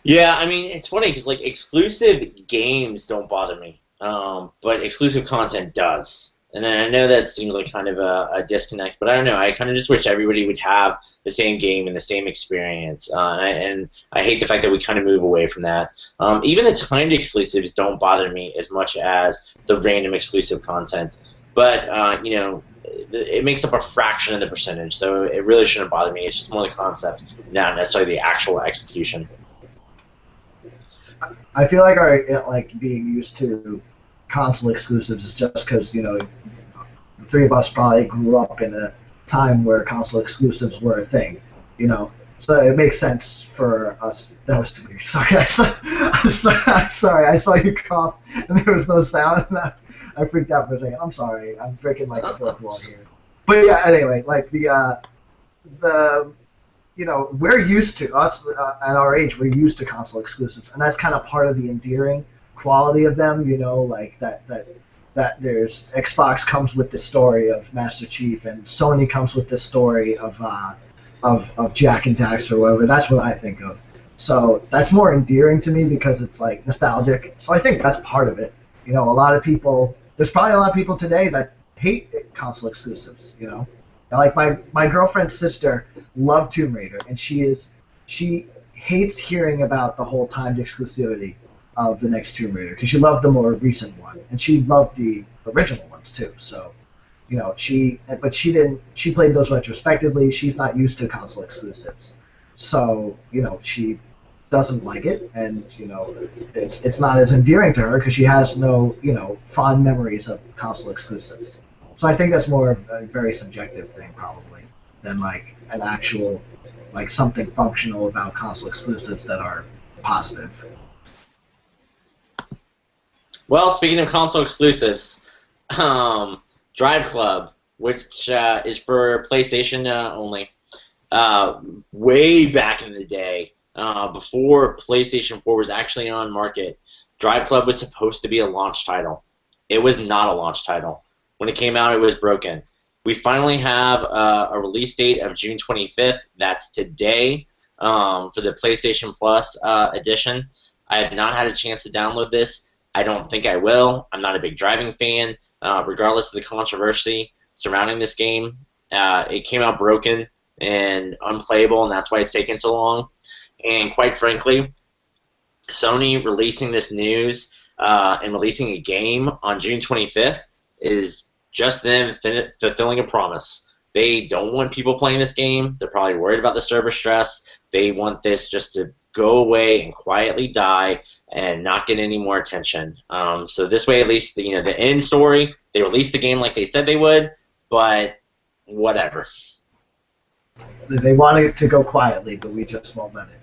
Yeah, I mean, it's funny because, like, exclusive games don't bother me, but exclusive content does. And I know that seems like kind of a disconnect, but I don't know. I kind of just wish everybody would have the same game and the same experience. And I hate the fact that we kind of move away from that. Even the timed exclusives don't bother me as much as the random exclusive content. But, it makes up a fraction of the percentage, so it really shouldn't bother me. It's just more the concept, not necessarily the actual execution. I feel like our being used to console exclusives is just because the three of us probably grew up in a time where console exclusives were a thing, so it makes sense for us. That was too weird. Sorry, I saw you cough and there was no sound. I freaked out for a second. I'm sorry. I'm breaking like the fourth wall here. But yeah, anyway, like we're used to us at our age. We're used to console exclusives, and that's kind of part of the endearing quality of them. Like that there's Xbox comes with the story of Master Chief, and Sony comes with the story of Jack and Dax or whatever. That's what I think of. So that's more endearing to me because it's like nostalgic. So I think that's part of it. A lot of people. There's probably a lot of people today that hate console exclusives. Like my girlfriend's sister loved Tomb Raider, and she hates hearing about the whole timed exclusivity of the next Tomb Raider because she loved the more recent one, and she loved the original ones too. So, she played those retrospectively. She's not used to console exclusives, so she doesn't like it, and it's not as endearing to her because she has no fond memories of console exclusives. So I think that's more of a very subjective thing probably than like an actual something functional about console exclusives that are positive. Well, speaking of console exclusives, Drive Club, which is for PlayStation only, way back in the day, before PlayStation 4 was actually on market, Drive Club was supposed to be a launch title. It was not a launch title. When it came out, it was broken. We finally have a release date of June 25th. That's today for the PlayStation Plus edition. I have not had a chance to download this. I don't think I will. I'm not a big driving fan, regardless of the controversy surrounding this game. It came out broken and unplayable, and that's why it's taken so long. And quite frankly, Sony releasing this news and releasing a game on June 25th is just them fulfilling a promise. They don't want people playing this game. They're probably worried about the server stress. They want this just to go away and quietly die and not get any more attention. So this way, at least the end story, they released the game like they said they would, but whatever. They want it to go quietly, but we just won't let it.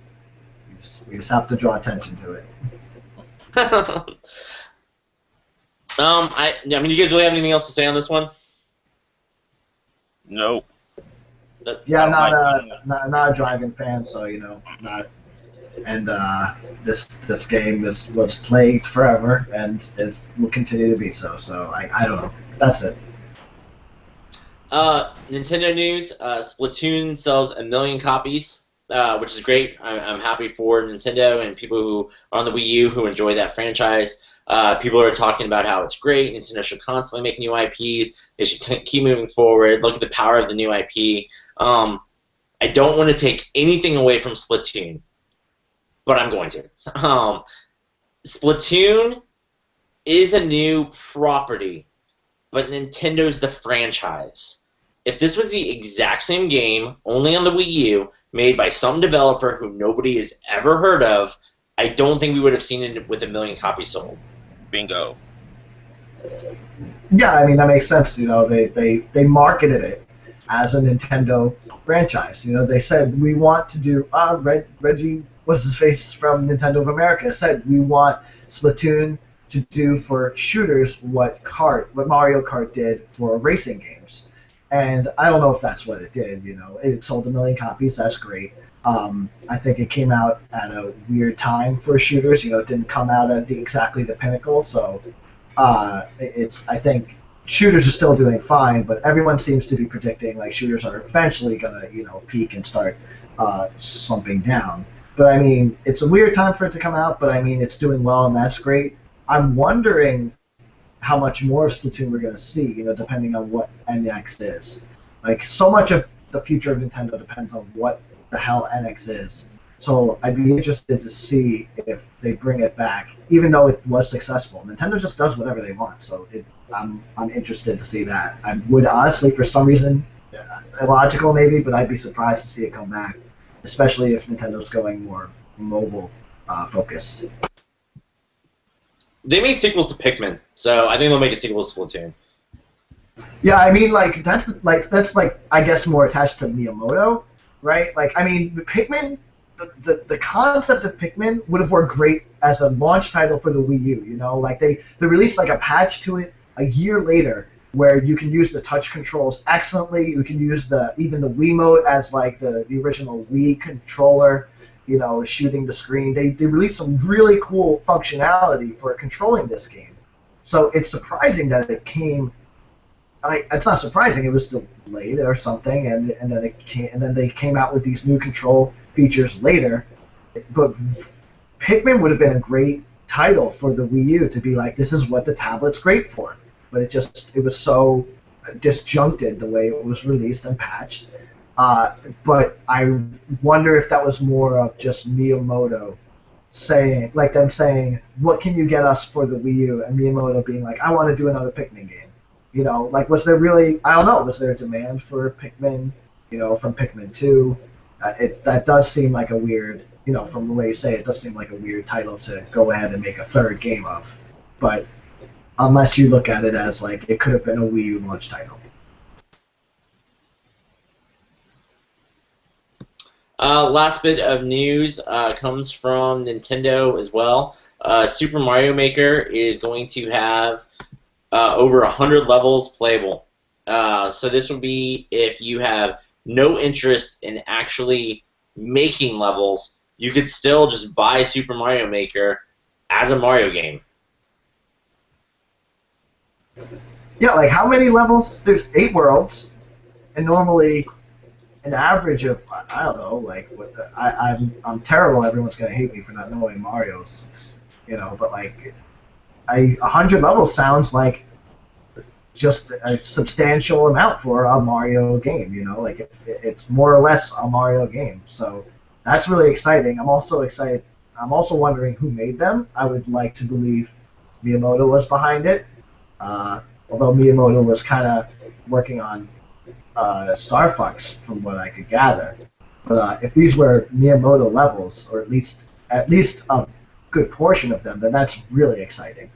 We just have to draw attention to it. I mean, you guys really have anything else to say on this one? Nope. Yeah, not a driving fan, so not. And this game was plagued forever, and it will continue to be so. So I don't know. That's it. Nintendo news: Splatoon sells 1 million copies, which is great. I'm happy for Nintendo and people who are on the Wii U who enjoy that franchise. People are talking about how it's great. Nintendo should constantly make new IPs. They should keep moving forward. Look at the power of the new IP. I don't want to take anything away from Splatoon, but I'm going to. Splatoon is a new property, but Nintendo's the franchise. If this was the exact same game, only on the Wii U, made by some developer who nobody has ever heard of, I don't think we would have seen it with 1 million copies sold. Bingo. Yeah, I mean that makes sense. You know, they marketed it as a Nintendo franchise. You know, they said we want to do. Reggie, what's his face from Nintendo of America, said we want Splatoon to do for shooters what Mario Kart did for racing games. And I don't know if that's what it did. You know, it sold 1 million copies. That's great. I think it came out at a weird time for shooters. You know, it didn't come out at exactly the pinnacle. So I think shooters are still doing fine, but everyone seems to be predicting like shooters are eventually gonna peak and start slumping down. But I mean, it's a weird time for it to come out. But I mean, it's doing well, and that's great. I'm wondering how much more of Splatoon we're going to see, depending on what NX is. Like, so much of the future of Nintendo depends on what the hell NX is. So I'd be interested to see if they bring it back, even though it was successful. Nintendo just does whatever they want, so I'm interested to see that. I would honestly, for some reason, illogical maybe, but I'd be surprised to see it come back, especially if Nintendo's going more mobile focused. They made sequels to Pikmin, so I think they'll make a sequel to Splatoon. Yeah, I mean, that's I guess more attached to Miyamoto, right? Like, I mean, Pikmin, the concept of Pikmin would have worked great as a launch title for the Wii U. Like they released like a patch to it a year later where you can use the touch controls excellently. You can use even the Wiimote as like the original Wii controller. Shooting the screen. They released some really cool functionality for controlling this game. So it's surprising that it came. It's not surprising. It was delayed or something, and then they came out with these new control features later. But Pikmin would have been a great title for the Wii U to be like, this is what the tablet's great for. But it was so disjuncted the way it was released and patched. But I wonder if that was more of just Miyamoto saying, what can you get us for the Wii U? And Miyamoto being like, I want to do another Pikmin game. Was there really, I don't know, was there a demand for Pikmin, from Pikmin 2? That does seem like a weird, from the way you say it, does seem like a weird title to go ahead and make a third game of. But unless you look at it as like, it could have been a Wii U launch title. Last bit of news comes from Nintendo as well. Super Mario Maker is going to have over 100 levels playable. So this would be if you have no interest in actually making levels, you could still just buy Super Mario Maker as a Mario game. Yeah, like how many levels? There's 8 worlds, and normally an average of, I don't know, like I'm terrible. Everyone's gonna hate me for not knowing Mario's, but like 100 levels sounds like just a substantial amount for a Mario game. Like it's more or less a Mario game. So that's really exciting. I'm also excited. I'm also wondering who made them. I would like to believe Miyamoto was behind it, although Miyamoto was kind of working on Star Fox, from what I could gather. But if these were Miyamoto levels, or at least a good portion of them, then that's really exciting.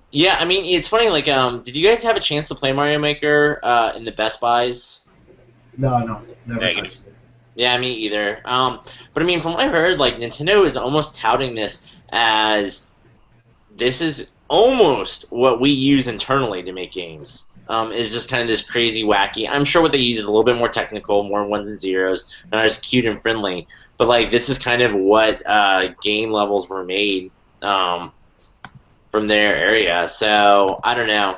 Yeah, I mean, it's funny, like, did you guys have a chance to play Mario Maker in the Best Buys? No, never Negative. touched it. Yeah, me either. But I mean, from what I heard, like, Nintendo is almost touting this as this is almost what we use internally to make games. Is just kind of this crazy, wacky. I'm sure what they use is a little bit more technical, more ones and zeros, not as cute and friendly. But like, this is kind of what game levels were made from their area. So I don't know.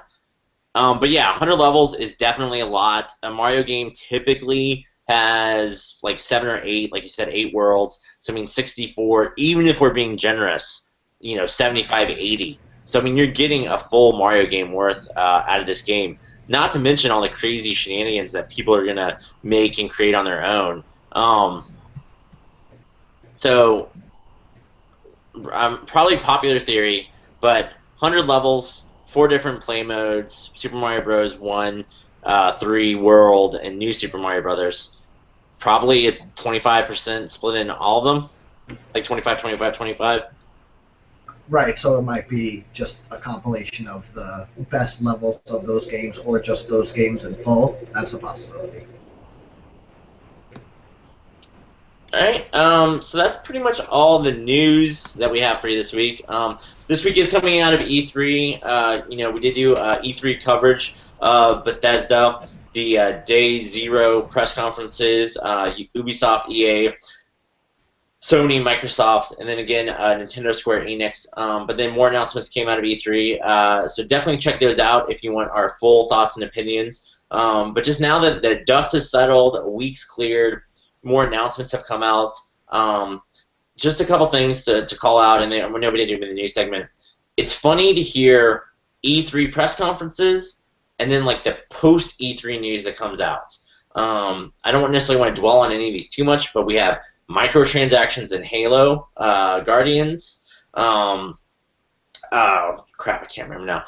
But yeah, 100 levels is definitely a lot. A Mario game typically has like 7 or 8, like you said, 8 worlds. So I mean, 64. Even if we're being generous, 75, 80. So I mean, you're getting a full Mario game worth out of this game. Not to mention all the crazy shenanigans that people are gonna make and create on their own. So probably popular theory, but 100 levels, 4 different play modes: Super Mario Bros. 1, 3, World, and New Super Mario Brothers. Probably a 25% split in all of them, like 25, 25, 25. Right, so it might be just a compilation of the best levels of those games, or just those games in full. That's a possibility. All right, so that's pretty much all the news that we have for you this week. This week is coming out of E3. We did do E3 coverage of Bethesda, the Day Zero press conferences, Ubisoft, EA, Sony, Microsoft, and then again Nintendo, Square Enix. But then more announcements came out of E3, so definitely check those out if you want our full thoughts and opinions. But just now that the dust has settled, a week's cleared, more announcements have come out. Just a couple things to call out, and then nobody did in the news segment. It's funny to hear E3 press conferences and then like the post E3 news that comes out. I don't necessarily want to dwell on any of these too much, but we have microtransactions in Halo, Guardians. Oh crap, I can't remember now.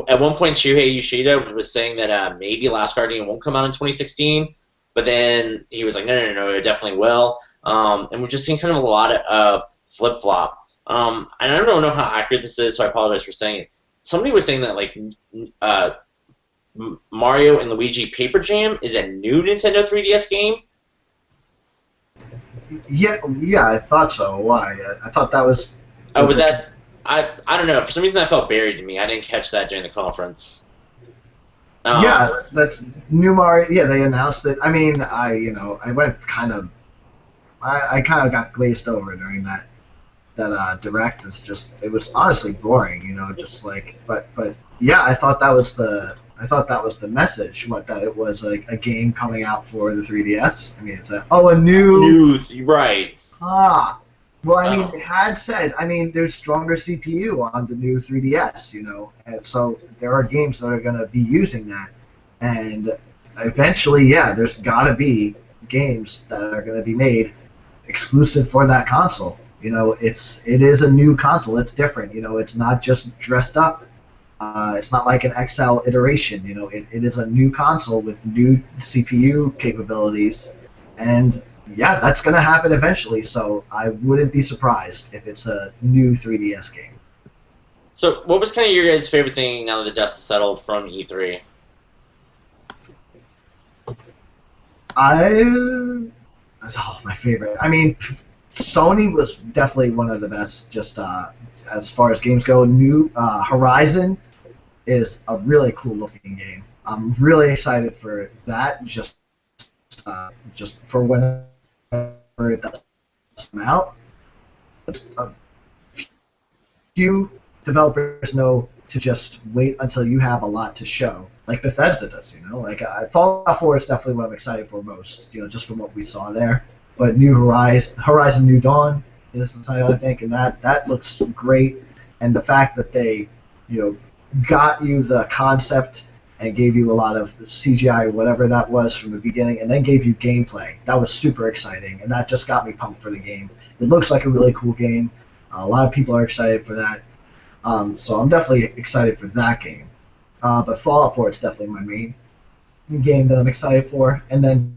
At one point, Shuhei Yoshida was saying that maybe Last Guardian won't come out in 2016. But then he was like, no, it definitely will. And we're just seeing kind of a lot of flip-flop. And I don't know how accurate this is, so I apologize for saying it. Somebody was saying that like Mario and Luigi Paper Jam is a new Nintendo 3DS game. Yeah, I thought so. Why? I thought that was... Oh, was that... I don't know. For some reason that felt buried to me. I didn't catch that during the conference. Yeah, that's new Mario. Yeah, they announced it. I mean, I went kind of, I kind of got glazed over during that direct. It was honestly boring, just like, but yeah, I thought that was the message. That it was like a game coming out for the 3DS. I mean, it's a new right. Well, I mean, it had said, there's stronger CPU on the new 3DS, and so there are games that are going to be using that. And eventually, yeah, there's got to be games that are going to be made exclusive for that console. It is a new console. It's different. It's not just dressed up. It's not like an XL iteration. It is a new console with new CPU capabilities, and yeah, that's going to happen eventually, so I wouldn't be surprised if it's a new 3DS game. So what was kind of your guys' favorite thing now that the dust has settled from E3? My favorite. I mean, Sony was definitely one of the best, just as far as games go. New Horizon is a really cool-looking game. I'm really excited for that, just for when it does come out. A few developers know to just wait until you have a lot to show, like Bethesda does. Like Fallout 4 is definitely what I'm excited for most. Just from what we saw there. But New Horizon New Dawn is the title, I think, and that looks great. And the fact that they, got you the concept and gave you a lot of CGI or whatever that was from the beginning, and then gave you gameplay. That was super exciting, and that just got me pumped for the game. It looks like a really cool game. A lot of people are excited for that. So I'm definitely excited for that game. But Fallout 4 is definitely my main game that I'm excited for. And then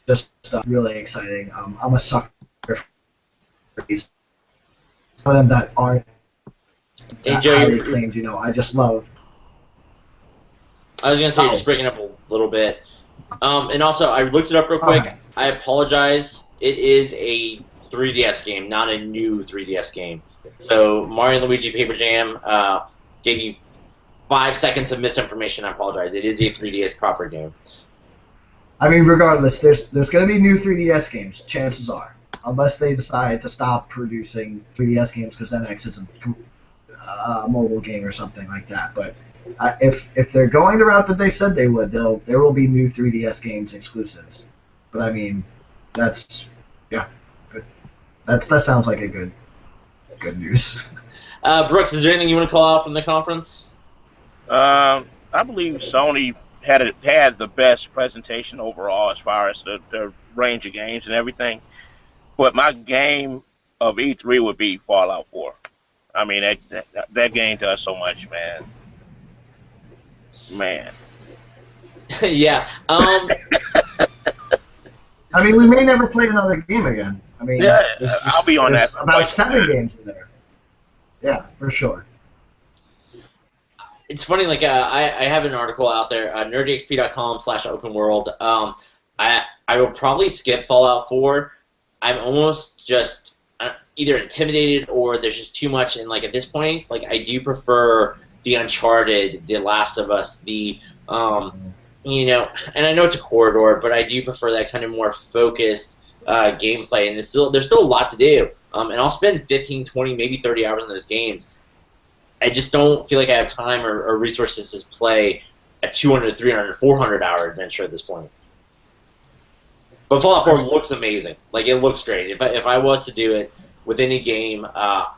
just really exciting. I'm a sucker for these. Some of them that aren't highly acclaimed, I just love. I was going to say, you're just breaking up a little bit. And also, I looked it up real quick. Okay. I apologize. It is a 3DS game, not a new 3DS game. So Mario and Luigi Paper Jam gave you 5 seconds of misinformation. I apologize. It is a 3DS proper game. I mean, regardless, there's going to be new 3DS games, chances are. Unless they decide to stop producing 3DS games because NX is a mobile game or something like that. But if they're going the route that they said they would, there will be new 3DS games exclusives. But I mean, that's yeah, good. That sounds like a good news. Brooks, is there anything you want to call out from the conference? I believe Sony had the best presentation overall as far as the range of games and everything. But my game of E3 would be Fallout 4. I mean, that game does so much, man. Man. Yeah. I mean, we may never play another game again. I mean, Yeah, I'll be on that. About 7 games in there. Yeah, for sure. It's funny, like, I have an article out there, nerdexp.com/openworld. I will probably skip Fallout 4. I'm almost just either intimidated or there's just too much. And, like, at this point, like, I do prefer the Uncharted, The Last of Us, the, you know, and I know it's a corridor, but I do prefer that kind of more focused gameplay. And there's still a lot to do. And I'll spend 15, 20, maybe 30 hours in those games. I just don't feel like I have time or resources to play a 200, 300, 400-hour adventure at this point. But Fallout 4 looks amazing. Like, it looks great. If I was to do it with any game,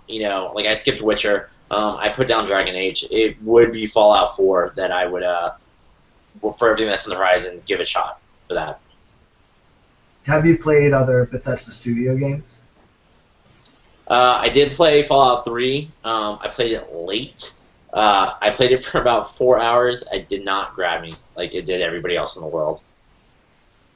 you know, like I skipped Witcher, I put down Dragon Age, it would be Fallout 4 that I would, for everything that's on the horizon, give it a shot for that. Have you played other Bethesda Studio games? I did play Fallout 3. I played it late. I played it for about 4 hours. It did not grab me like it did everybody else in the world.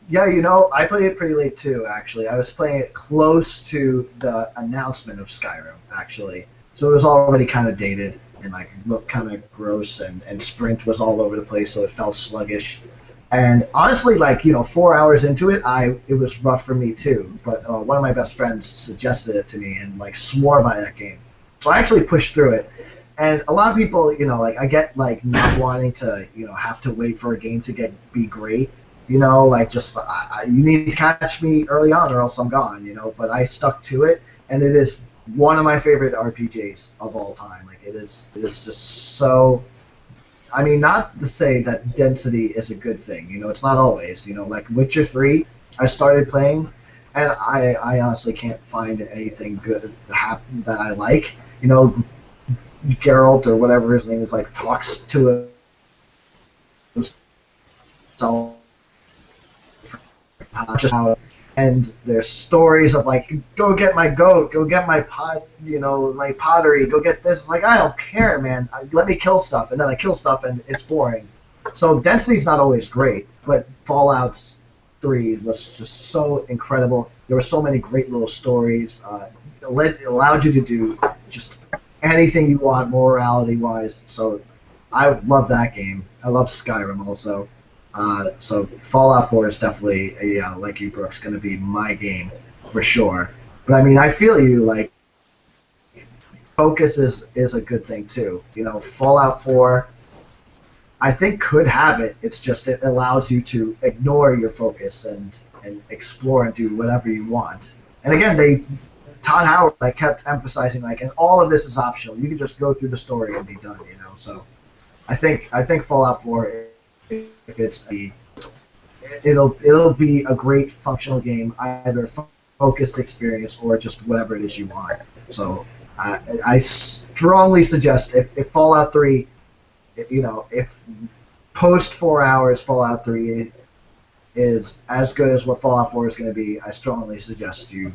Yeah, you know, I played it pretty late too, actually. I was playing it close to the announcement of Skyrim, actually. So it was already kind of dated and like looked kind of gross, and Sprint was all over the place, so it felt sluggish. And honestly, like, you know, 4 hours into it, it was rough for me too. But one of my best friends suggested it to me and like swore by that game. So I actually pushed through it. And a lot of people, you know, like I get like not wanting to, you know, have to wait for a game to be great. You know, like just you need to catch me early on or else I'm gone. You know, but I stuck to it, and it is one of my favorite RPGs of all time. Like it is just so. I mean, not to say that density is a good thing. You know, it's not always. You know, like Witcher 3, I started playing, and I honestly can't find anything good that I like. You know, Geralt or whatever his name is, like talks to himself. And there's stories of like, go get my goat, go get my pot, you know, my pottery, go get this. It's like, I don't care, man. Let me kill stuff, and then I kill stuff, and it's boring. So density's not always great, but Fallout 3 was just so incredible. There were so many great little stories. It allowed you to do just anything you want morality-wise. So I love that game. I love Skyrim also. So Fallout 4 is definitely, like you, Brooks, going to be my game for sure. But I mean, I feel you. Like, focus is a good thing too. You know, Fallout 4, I think could have it. It's just it allows you to ignore your focus and explore and do whatever you want. And again, Todd Howard like kept emphasizing like, and all of this is optional. You can just go through the story and be done. You know, so I think Fallout 4. If it'll be a great functional game, either focused experience or just whatever it is you want. So I strongly suggest if Fallout 3, you know, if post 4 hours Fallout 3 is as good as what Fallout 4 is going to be, I strongly suggest you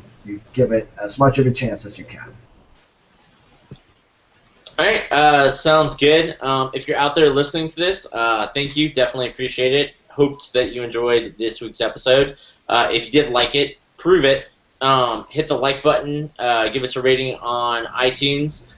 give it as much of a chance as you can. All right, sounds good. If you're out there listening to this, thank you. Definitely appreciate it. Hoped that you enjoyed this week's episode. If you did like it, prove it. Hit the like button. Give us a rating on iTunes.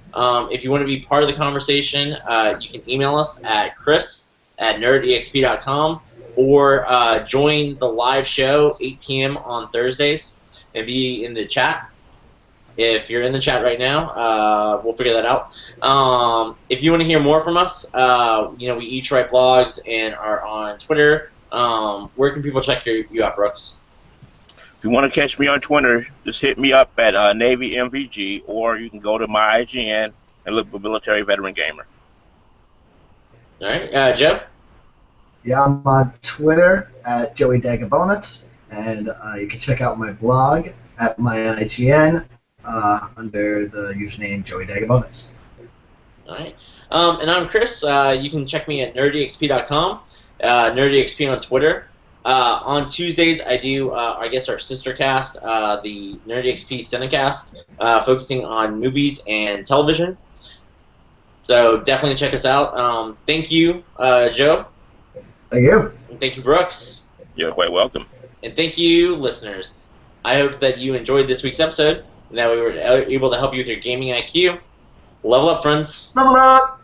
If you want to be part of the conversation, you can email us at chris@nerdexp.com or join the live show 8 p.m. on Thursdays and be in the chat. If you're in the chat right now, we'll figure that out. If you want to hear more from us, you know, we each write blogs and are on Twitter. Where can people check you out, Brooks? If you want to catch me on Twitter, just hit me up at Navy MVG, or you can go to my IGN and look for Military Veteran Gamer. All right, Joe? Yeah, I'm on Twitter at Joey Dagabonets, and you can check out my blog at my IGN under the username Joey Dagabonets. All right. And I'm Chris. You can check me at nerdyxp.com, nerdyxp on Twitter. On Tuesdays, I do, I guess, our sister cast, the NerdyXP Cinecast, focusing on movies and television. So definitely check us out. Thank you, Joe. Thank you. And thank you, Brooks. You're quite welcome. And thank you, listeners. I hope that you enjoyed this week's episode and that we were able to help you with your gaming IQ. Level up, friends. Level up!